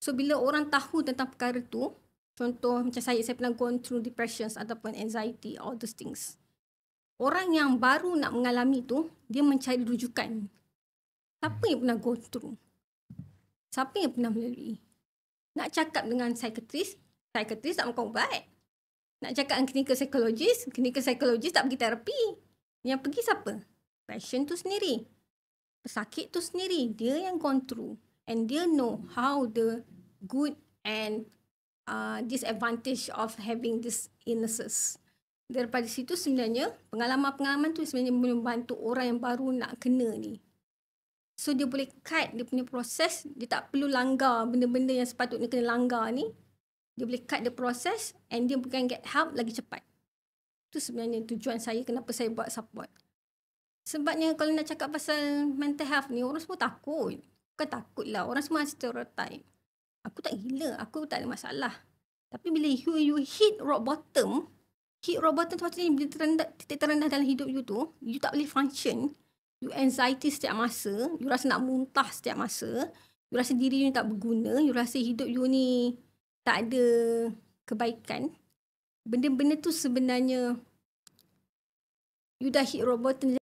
So bila orang tahu tentang perkara tu, contoh macam saya pernah gone through depressions ataupun anxiety, all those things. Orang yang baru nak mengalami tu, dia mencari rujukan. Siapa yang pernah go through? Siapa yang pernah melalui? Nak cakap dengan psikiatris tak makan ubat. Nak cakap dengan clinical psychologist tak pergi terapi. Yang pergi siapa? Patient tu sendiri. Pesakit tu sendiri. Dia yang gone through. And dia know how the good and disadvantage of having this illnesses. Daripada situ sebenarnya, pengalaman-pengalaman tu sebenarnya membantu orang yang baru nak kena ni. So dia boleh cut dia punya proses, dia tak perlu langgar benda-benda yang sepatutnya kena langgar ni. Dia boleh cut the process and dia bukan get help lagi cepat. Itu sebenarnya tujuan saya kenapa saya buat support. Sebabnya kalau nak cakap pasal mental health ni, orang semua takut. Bukan takut lah, orang semua stereotype. Aku tak gila, aku tak ada masalah. Tapi bila you hit rock bottom tu maksudnya bila titik terendah dalam hidup you tu, you tak boleh function. You anxiety setiap masa, you rasa nak muntah setiap masa, you rasa diri you tak berguna, you rasa hidup you ni tak ada kebaikan. Benda-benda tu sebenarnya you dah hit rock bottom.